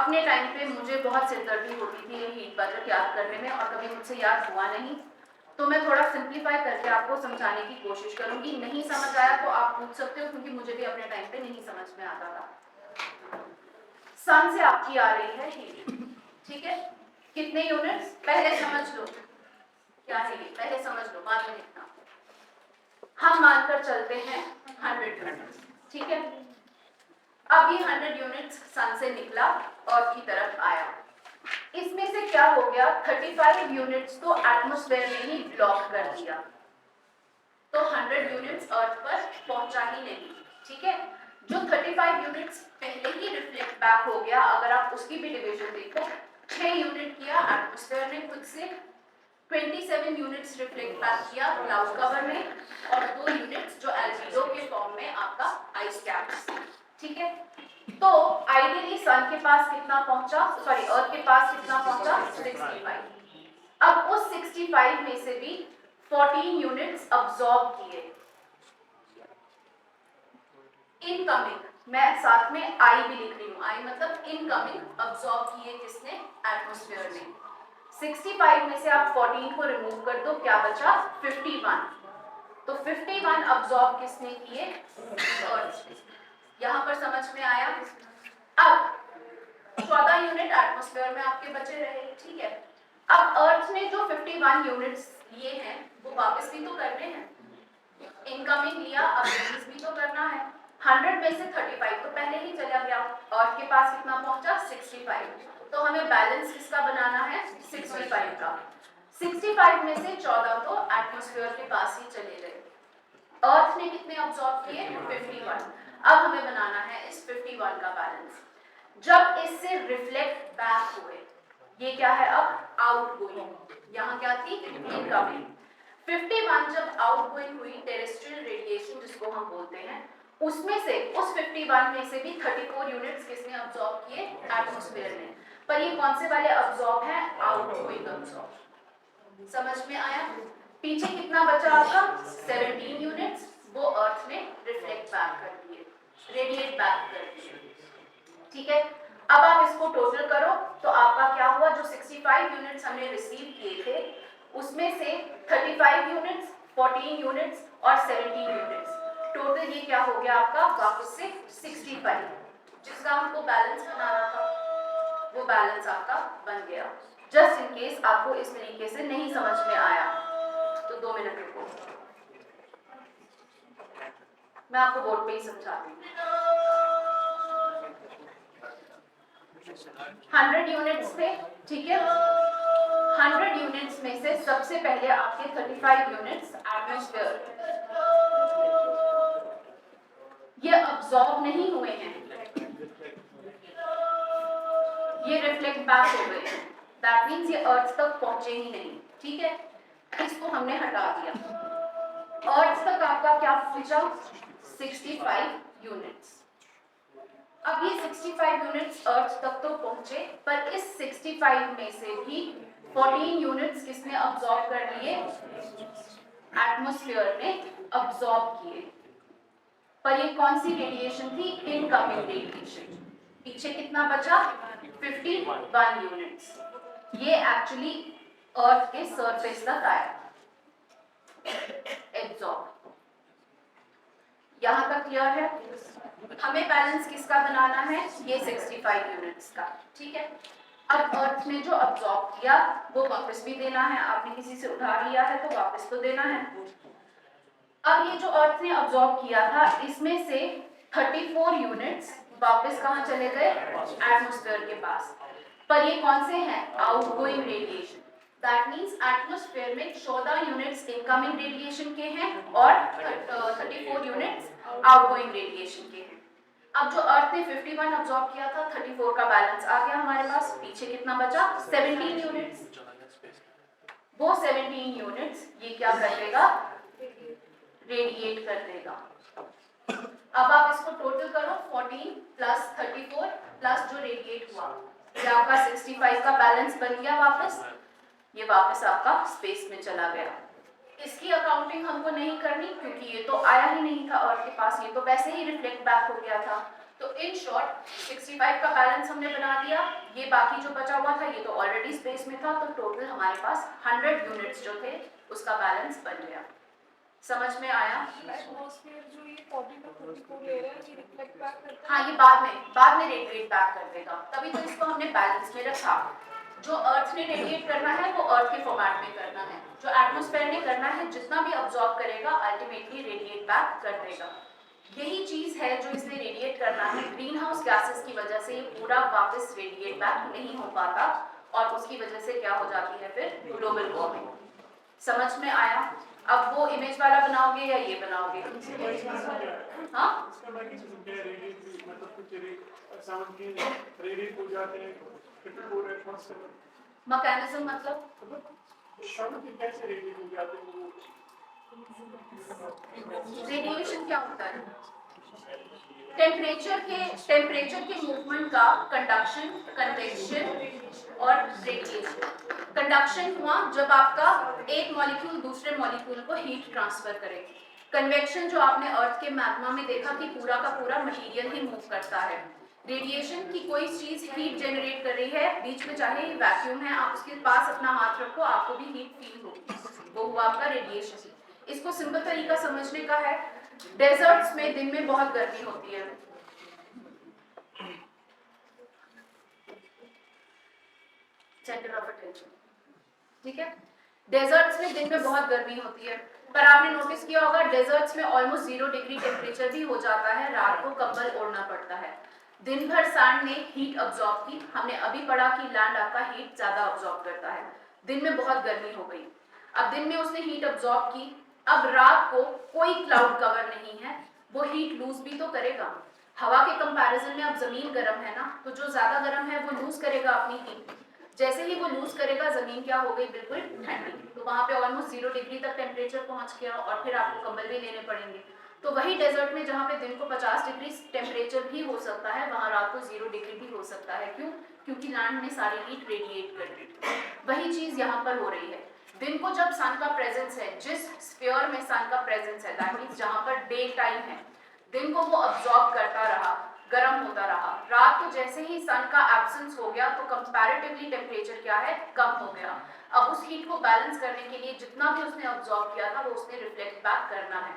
अपने टाइम पे मुझे बहुत सिरदर्दी होती थी ये हीट बजट याद करने में और कभी मुझसे याद हुआ नहीं, तो मैं थोड़ा सिंप्लीफाई करके आपको समझाने की कोशिश करूंगी। नहीं समझ आया तो आप पूछ सकते हो, क्योंकि मुझे भी अपने टाइम पे नहीं समझ में आता था। सन से आपकी आ रही है हीट, ठीक है। कितने यूनिट्स पहले समझ लो, क्या है ये पहले समझ लो, बाद में लिखना। हम मानकर चलते हैं 100 यूनिट्स, ठीक है। अब ये 100 यूनिट्स सन से निकला अर्थ की तरफ आया। इसमें से क्या हो गया, 35 यूनिट्स तो एटमॉस्फेयर ने ही ब्लॉक कर दिया, तो 100 यूनिट्स अर्थ पर पहुंचा ही नहीं, ठीक है। जो 35 यूनिट्स पहले ही रिफ्लेक्ट बैक हो गया, अगर आप उसकी भी डिवीजन देखो, 6 यूनिट किया एटमॉस्फेयर ने खुद से, 27 यूनिट्स रिफ्लेक्ट बैक किया क्लाउड कवर में, और 2 यूनिट्स जो एल्बिडो के फॉर्म में आपका आइस कैप्स, ठीक है। तो आइडियली सन के पास कितना पहुंचा, सॉरी अर्थ के पास कितना पहुंचा, 65। अब उस 65 में से भी 14 यूनिट्स अब्सॉर्ब किए इनकमिंग, मैं साथ में आई भी लिख रही हूँ, आई मतलब इनकमिंग, अब्सॉर्ब किए किसने, एटमॉस्फेयर ने। 65 में से आप 14 को रिमूव कर दो, क्या बचा 51, तो 51 अब्सॉर्ब किसने किए, अर्थ ने। यहां पर समझ में आया। अब 14 यूनिट एटमॉस्फेयर में आपके बचे रहे, ठीक है। अब अर्थ ने जो 51 यूनिट्स लिए हैं वो वापस भी तो करने हैं, इनकमिंग लिया, अब रिलीज भी तो करना है। 100 में से 35 तो पहले ही चला गया, अर्थ के पास कितना पहुंचा 65, तो हमें बैलेंस किसका बनाना है, 65 का। 65 में से 14 तो एटमॉस्फेयर के पास ही चले गए, अर्थ ने कितने अब्सॉर्ब किए 51। अब हमें बनाना है इस 51 का बैलेंस। जब इससे रिफ्लेक्ट बैक हुए, ये क्या है अब आउटगोइंग, यहाँ क्या थी इनकमिंग। 51 जब आउटगोइंग हुई, टेरेस्ट्रियल रेडिएशन जिसको हम बोलते हैं, उसमें से उस 51 में से भी 34 यूनिट्स किसने अब्सॉर्ब किए, एटमॉस्फेयर ने। पर ये कौन से वाले अब्सॉर्ब है, आउटगोइंग अब्सॉर्ब। समझ में आया। पीछे कितना बचा आपका 17 यूनिट्स, वो अर्थ ने रिफ्लेक्ट बैक कर दिए, रेडिएट बैक कर दिए, ठीक है। अब आप इसको टोटल करो तो आपका क्या हुआ, जो 65 यूनिट्स हमने रिसीव किए थे उसमें से 35 यूनिट्स, 14 यूनिट्स और 17 यूनिट्स, टोटल ये क्या हो गया आपका वापस से 65, जिसका हमको बैलेंस बनाना था वो बैलेंस आपका बन गया। जस्ट इन केस आपको इस तरीके से नहीं समझ में आया तो 2 मिनट रुको, मैं आपको बोर्ड पे ही समझाती हूँ। 100 यूनिट्स थे, ठीक है। 100 यूनिट्स में से सबसे पहले आपके 35 यूनिट्स एटमॉस्फेयर, ये अब्सॉर्ब नहीं हुए हैं, ये रिफ्लेक्ट बैक हो गए, दैट मींस ये अर्थ तक पहुंचे ही नहीं, ठीक है। इसको हमने हटा दिया, अर्थ तक आपका क्या पहुंचा 65 यूनिट्स। अब ये 65 यूनिट्स अर्थ तक तो पहुंचे, पर इस 65 में से भी 14 यूनिट्स किसने अब्सॉर्ब कर लिए, एटमॉस्फेयर ने अब्सॉर्ब किए। पर ये कौन सी रेडिएशन थी, इनकमिंग रेडिएशन। पीछे कितना बचा 51 यूनिट्स, ये एक्चुअली अर्थ के सरफेस तक आया एब्सॉर्ब। यहां तक क्लियर है। हमें बैलेंस किसका बनाना है, ये 65 यूनिट्स का, ठीक है। अब अर्थ ने जो अब्सॉर्ब किया वो वापस भी देना है, आपने किसी से उधार लिया है तो वापस तो देना है। अब ये जो अर्थ ने अब्सॉर्ब किया था इसमें से 34 यूनिट्स वापस कहां चले गए, एटमॉस्फेयर के पास। पर ये कौन से हैं, outgoing radiation, that means atmosphere में 14 यूनिट्स इनकमिंग रेडिएशन के हैं और 34 यूनिट्स आउटगोइंग रेडिएशन के हैं। अब जो अर्थ ने 51 अब्सॉर्ब किया था, 34 का बैलेंस आ गया हमारे पास, पीछे कितना बचा 17 यूनिट्स। वो 17 यूनिट्स ये क्या कर देगा, रेडिएट कर देगा। अब आप इसको टोटल करो, 14 प्लस 34 प्लस जो रेडिएट हुआ, ये आपका 65 का बैलेंस बन गया वापस, ये वापस आपका स्पेस में चला गया। इसकी अकाउंटिंग हमको नहीं करनी क्योंकि ये तो आया ही नहीं था अर्थ के पास, ये तो वैसे ही रिफ्लेक्ट बैक हो गया था, तो इन शॉर्ट 65 का बैलेंस हमने बना दिया, ये बाकी जो बचा हुआ था ये तो ऑलरेडी स्पेस में था, तो टोटल हमारे पास 100 यूनिट्स जो थे उसका बैलेंस बन गया। समझ में आया? एटमॉस्फेयर जो ये 40 to 44 ले रहे हैं ये रिफ्लेक्ट बैक करता है। हाँ, ये बाद में रेडिएट बैक कर देगा, तभी तो इसको हमने बैलेंस में रखा। जो अर्थ ने रेडिएट करना है वो अर्थ के फॉर्मेट में करना है, जो एटमॉस्फेयर ने करना है जितना भी अब्सॉर्ब करेगा अल्टीमेटली रेडिएट बैक कर देगा। यही चीज है जो इसने रेडिएट करना है। ग्रीन हाउस गैसेस की वजह से ये पूरा वापस रेडिएट बैक नहीं हो पाता और उसकी वजह से क्या हो जाती है फिर ग्लोबल वार्मिंग। समझ में आया? अब वो इमेज वाला बनाओगे या ये बनाओगे? हाँ, मैकेनिज्म मतलब रेडिएशन क्या होता है? टेम्परेचर के मूवमेंट का कंडक्शन, कन्वेक्शन और रेडिएशन। कंडक्शन हुआ जब आपका एक मॉलिक्यूल दूसरे मॉलिक्यूल को हीट ट्रांसफर करे। कन्वेक्शन जो आपने अर्थ के मैग्मा में देखा कि पूरा का पूरा मटेरियल ही मूव करता है। रेडिएशन की कोई चीज हीट जनरेट कर रही है, बीच में चाहे वैक्यूम है, आप उसके पास अपना हाथ रखो आपको भी हीट फील होगी, वो हुआ आपका रेडिएशन। इसको सिंपल तरीका समझने का है, डेजर्ट्स में दिन में बहुत गर्मी होती है, सेंटर ऑफ अटेंशन, ठीक है। डेजर्ट्स में दिन में बहुत गर्मी होती है, पर आपने नोटिस किया होगा डेजर्ट्स में ऑलमोस्ट 0 डिग्री टेम्परेचर भी हो जाता है, रात को कंबल ओढ़ना पड़ता है। दिन भर सैंड ने हीट अब्सॉर्ब की, हमने अभी पढ़ा कि लैंड आपका हीट ज्यादा अब्सॉर्ब करता है। दिन में बहुत गर्मी हो गई, अब दिन में उसने हीट अब्सॉर्ब की, अब रात को कोई क्लाउड कवर नहीं है, वो हीट लूज भी तो करेगा। हवा के कंपैरिजन में अब जमीन गर्म है ना, तो जो ज्यादा गर्म है वो लूज करेगा अपनी हीट। जैसे ही वो लूज करेगा जमीन क्या हो गई, बिल्कुल ठंडी, तो वहां पे ऑलमोस्ट 0 डिग्री तक टेम्परेचर पहुंच गया और फिर आपको कंबल भी लेने पड़ेंगे। तो वही डेजर्ट में जहाँ पे दिन को 50 डिग्री टेम्परेचर भी हो सकता है, वहां रात को 0 डिग्री भी हो सकता है। क्यों? क्योंकि लैंड ने सारी हीट रेडिएट कर दी। वही चीज यहाँ पर हो रही है। दिन को जब सन का प्रेजेंस है, जिस स्फीयर में सन का प्रेजेंस है, दैट मींस जहाँ पर डे टाइम है, दिन को वो अब्सॉर्ब करता रहा, गर्म होता रहा। रात को जैसे ही सन का एब्सेंस हो गया तो कंपैरेटिवली टेम्परेचर क्या है, कम हो गया। अब उस हीट को बैलेंस करने के लिए जितना भी उसने अब्सॉर्ब किया था वो उसने रिफ्लेक्ट बैक करना है।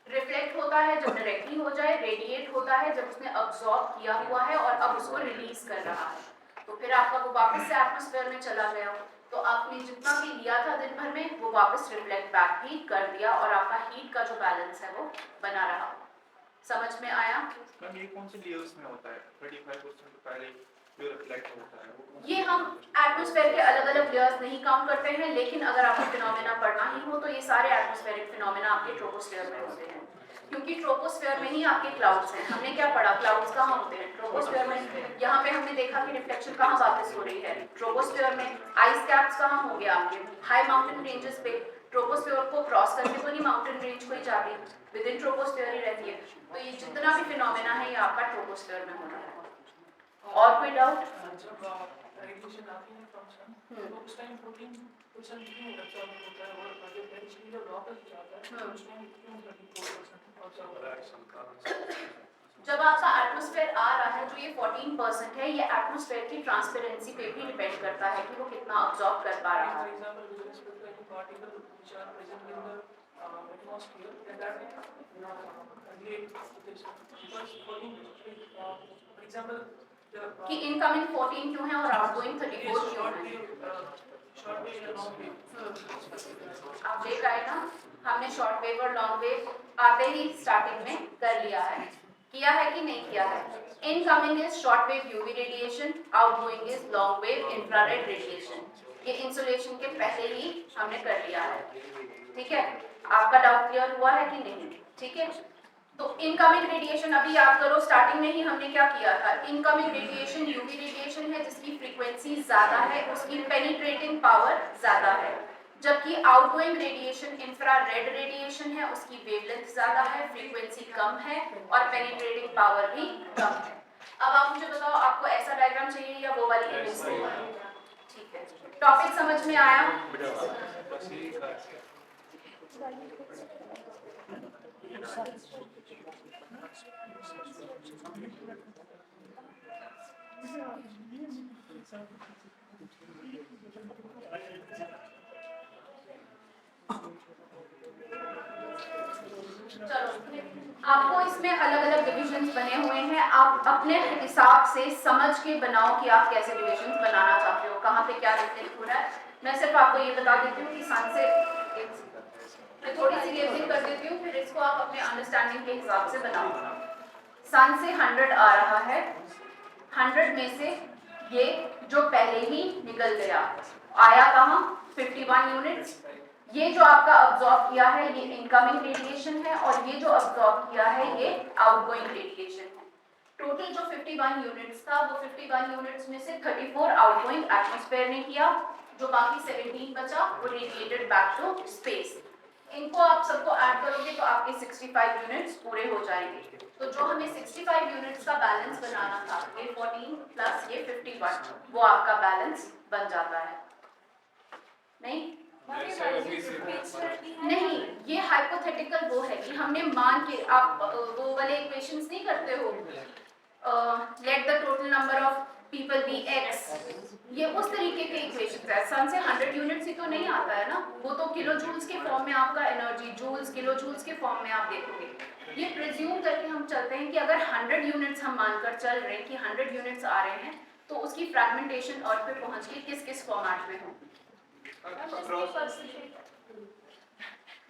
रिफ्लेक्ट होता है जब डायरेक्टली हो जाए, रेडिएट होता है जब उसने अब्सॉर्ब किया हुआ है और अब उसको रिलीज कर रहा है, तो फिर आपका वो वापस से एटमॉस्फेयर में चला गया, तो आपने जितना भी लिया था दिन भर में वो वापस रिफ्लेक्ट बैक भी कर दिया और आपका हीट का जो बैलेंस है वो बना रहा। समझ में आया? मैम ये कौन से लेयर्स में होता है? 35% पहले जो रिफ्लेक्ट होता है वो ये हम एटमॉस्फेयर के अलग अलग लेयर्स नहीं काउंट करते हैं, लेकिन अगर आपको फिनोमेना पढ़ना ही हो तो ये सारे एटमॉस्फेरिक फिनोमेना आपके ट्रोपोस्फेयर में होते हैं, क्योंकि ट्रोपोस्फेयर में ही आपके क्लाउड्स हैं। हमने क्या पढ़ा, क्लाउड्स कहाँ होते हैं? ट्रोपोस्फेयर में। यहाँ पे हमने देखा कि रिफ्लेक्शन कहाँ वापस हो रही है, ट्रोपोस्फेयर में। आइस कैप्स कहाँ हो गया आपके हाई माउंटेन रेंजेस पे, ट्रोपोस्फेयर को क्रॉस करके तो नहीं माउंटेन रेंज को ही जाती, विद इन ट्रोपोस्फेयर ही रहती है। तो ये जितना भी फिनोमेना है ये आपका ट्रोपोस्फेयर में हो रहा है। और कोई डाउट? जब रेडिएशन आती है फ्रॉम सन तो उस टाइम 14% क्यों अब्सॉर्ब होता है और जब बेंच जब वापस जाता है उस टाइम क्यों 34% अब्सॉर्ब होता है? जब आपका एटमॉस्फेयर आ रहा है जो ये 14% है, ये एटमॉस्फेयर की ट्रांसपेरेंसी पे भी डिपेंड करता है कि वो कितना अब्सॉर्ब कर पा रहा है। For example, with respect to any particle which are present in the atmosphere, then that will relate to this. Because 14, for example, कि इनकमिंग 14 क्यों है और आउटगोइंग 34 क्यों है? short wave and long wave. आप देख आए ना, हमने शॉर्ट वेव और लॉन्ग वेव आते ही स्टार्टिंग में कर लिया है, किया है कि नहीं किया है? Incoming is short wave UV radiation, outgoing is long wave infrared radiation. ये इंसुलेशन के पहले ही हमने कर लिया है, ठीक है? आपका डाउट क्लियर हुआ है कि नहीं? ठीक है, तो इनकमिंग रेडिएशन अभी याद करो, स्टार्टिंग में ही हमने क्या किया था, इनकमिंग रेडिएशन यूवी रेडिएशन है जिसकी फ्रीक्वेंसी ज्यादा है, उसकी पेनिट्रेटिंग पावर ज्यादा है, जबकि आउटगोइंग रेडिएशन इंफ्रारेड रेडिएशन है, उसकी वेवलेंथ ज्यादा है, फ्रीक्वेंसी कम है और पेनिट्रेटिंग पावर भी कम है। अब आप मुझे बताओ, आपको ऐसा डायग्राम चाहिए या वो वाली इमेज चाहिए? ठीक है, टॉपिक समझ में आया? बस ये चलो, आपको इसमें अलग अलग डिविजन्स बने हुए हैं, आप अपने हिसाब से समझ के बनाओ कि आप कैसे डिविजन्स बनाना चाहते हो, कहाँ पे क्या रिफ्लेक्ट हो रहा है। मैं सिर्फ आपको ये बता देती हूँ कि सन से मैं थोड़ी सी लेवलिंग कर देती हूँ, फिर इसको आप अपने अंडरस्टैंडिंग के हिसाब से बनाओ। सन से 100 आ रहा है, 100 में से ये जो पहले ही निकल गया आया कहाँ, 51 यूनिट्स। ये जो आपका अब्सॉर्ब किया है ये इनकमिंग रेडिएशन है, और ये जो अब्सॉर्ब किया है ये आउटगोइंग रेडिएशन है। टोटल जो 51 यूनिट्स था वो 51 यूनिट्स में से 34 आउटगोइंग एटमॉस्फेयर ने किया, जो बाकी 17 बचा वो रेडिएटेड बैक टू स्पेस। इनको आप सबको ऐड करोगे तो आपके 65 यूनिट्स पूरे हो जाएंगे। तो जो हमें 65 यूनिट्स का बैलेंस बनाना था, ये 14 प्लस ये 51, वो आपका बैलेंस बन जाता है। नहीं नहीं, ये हाइपोथेटिकल वो है कि हमने मान के, आप वो वाले इक्वेशंस नहीं करते हो, let the total number of people be x, ये उस तरीके के इक्वेशंस है। सन से 100 यूनिट्स ही तो नहीं आता है ना, वो तो किलो जूल्स के फॉर्म में आपका एनर्जी, जूल्स किलो जूल्स के फॉर्म में आप देखोगे। ये प्रिज्यूम करके हम चलते हैं कि अगर 100 यूनिट्स हम मानकर चल रहे हैं कि 100 यूनिट्स आ रहे हैं, तो उसकी फ्रैगमेंटेशन अर्थ पे पहुंच के किस किस फॉर्मेट में होगी।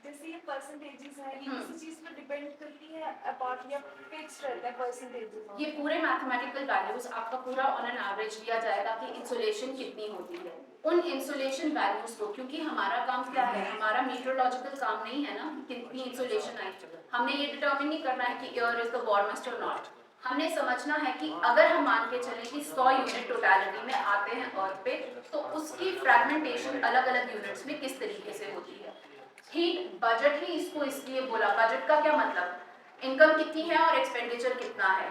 जैसे ये परसेंटेजेस है, ये किसी चीज पर डिपेंड करती है अपार्ट या फिक्स रहता है परसेंटेजेस? ये पूरे मैथमेटिकल वैल्यूज आपका पूरा ऑन एन एवरेज लिया जाएगा कि इंसुलेशन कितनी होती है। उन इंसुलेशन वैल्यूज को, क्योंकि हमारा काम क्या है, हमारा मीटरोलॉजिकल काम नहीं है ना कितनी इंसुलेशन आई, हमने ये डिटरमिन नहीं करना है कि एयर इज द वार्मेस्ट और नॉट। हमने समझना है कि अगर हम मान के चलें कि 100 यूनिट टोटलिटी में आते हैं अर्थ पे, तो उसकी फ्रैगमेंटेशन अलग अलग यूनिट्स में किस तरीके से होती है। हीट बजट ही इसको इसलिए बोला, बजट का क्या मतलब, इनकम कितनी है और एक्सपेंडिचर कितना है।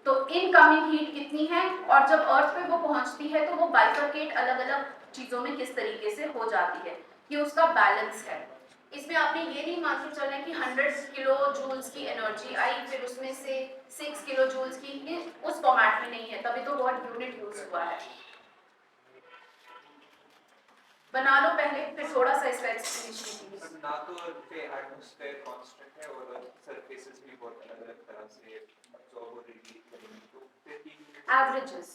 तो इनकमिंग हीट कितनी है, और जब अर्थ पे वो पहुंचती है तो वो बाइफरकेट अलग अलग चीजों में किस तरीके से हो जाती है, ये उसका बैलेंस है। इसमें आपने ये नहीं मान के चलना कि 100 किलो जूल्स की एनर्जी आई, फिर उसमें से 6 किलो जूल्स की, ये उस फॉर्मेट में नहीं है, तभी तो वर्ड यूनिट यूज हुआ है। बना लो पहले, फिर थोड़ा सा इसका एक्सप्लेनेशन। ना तो पे एटमॉस्फेयर कांस्टेंट है और सरफेसेस भी बहुत अलग तरह से अब्सॉर्ब और रिलीज करेंगे, तो फिर averages,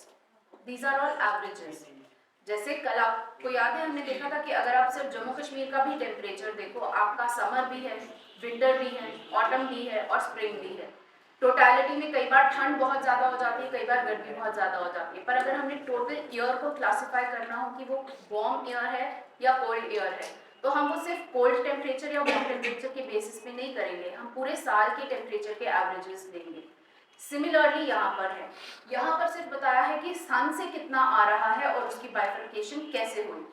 these are all averages. जैसे कल आपको याद है हमने देखा था कि अगर आप सिर्फ जम्मू कश्मीर का भी टेम्परेचर देखो, आपका समर भी है, विंटर भी है, ऑटम भी है और स्प्रिंग भी है। टोटलिटी में कई बार ठंड बहुत ज़्यादा हो जाती है, कई बार गर्मी बहुत ज़्यादा हो जाती है, पर अगर हमने टोटल ईयर को क्लासिफाई करना हो कि वो वार्म ईयर है या कोल्ड ईयर है, तो हम वो सिर्फ कोल्ड टेम्परेचर या वार्म टेम्परेचर के बेसिस पे नहीं करेंगे, हम पूरे साल के टेम्परेचर के एवरेजेस लेंगे। सिमिलरली यहाँ पर है, यहाँ पर सिर्फ बताया है कि सन से कितना आ रहा है और उसकी बाइफरकेशन कैसे हुई।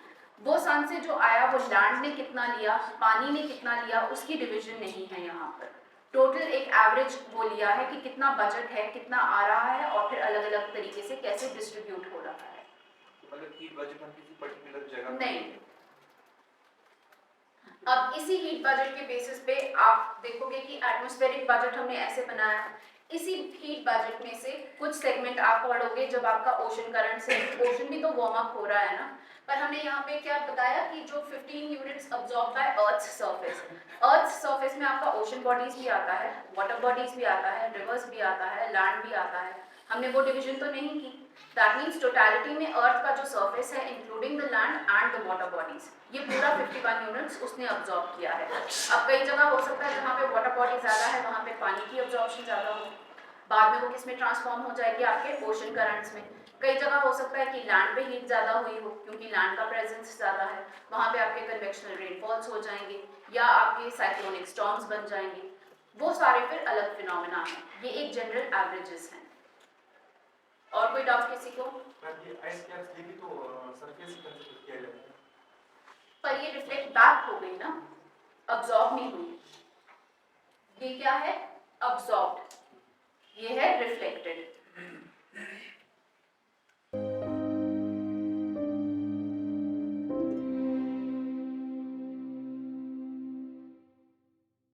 वो सन से जो आया वो लैंड ने कितना लिया, पानी ने कितना लिया, उसकी डिवीजन नहीं है यहाँ पर। टोटल एक एवरेज वो लिया है कि कितना बजट है, कितना आ रहा है, और फिर अलग अलग तरीके से कैसे डिस्ट्रीब्यूट हो रहा है। मतलब हीट बजट हम किसी पर्टिकुलर जगह नहीं, अब इसी हीट बजट के बेसिस पे आप देखोगे कि एटमॉस्फेरिक बजट हमने ऐसे बनाया है। इसी हीट बजट में से कुछ सेगमेंट आप पढ़ोगे जब आपका ओशन करंट से, ओशन भी तो वार्म अप हो रहा है ना, पर हमने यहाँ पे क्या बताया कि जो 15 units absorb by earth surface, earth surface में आपका ओशन बॉडीज भी आता है, वाटर बॉडीज भी आता है, रिवर्स भी आता है, लैंड भी आता है। हमने वो डिवीजन तो नहीं की। दैट मीन्स टोटलिटी में अर्थ का जो सरफेस है including the land and the water bodies, ये पूरा 51 यूनिट्स उसने अब्सॉर्ब किया है। अब कई जगह हो सकता है जहाँ पे वाटर बॉडी ज़्यादा है वहाँ पे पानी की अब्जॉर्प्शन ज़्यादा हो, बाद में वो किस में ट्रांसफॉर्म हो जाएगी, आपके ओशन करंट्स में। कई जगह हो सकता है कि लैंड पे हीट ज़्यादा हुई हो क्योंकि लैंड का प्रेजेंस ज़्यादा है, वहाँ पे आपके कन्वेक्शनल रेनफॉल्स हो जाएंगे या आपके साइक्लोनिक स्टॉर्म्स बन जाएंगे। वो सारे फिर अलग फिनोमेना हैं, ये एक जनरल एवरेजेस हैं। और कोई डाउट किसी को? ये आइस कैप्स ये भी तो सरफेस से कंसीडर किया जाता है, पर ये रिफ्लेक्ट बैक हो गई ना, अब्सॉर्ब नहीं हुई। ये क्या है? अब्सॉर्ब्ड, ये है रिफ्लेक्टेड।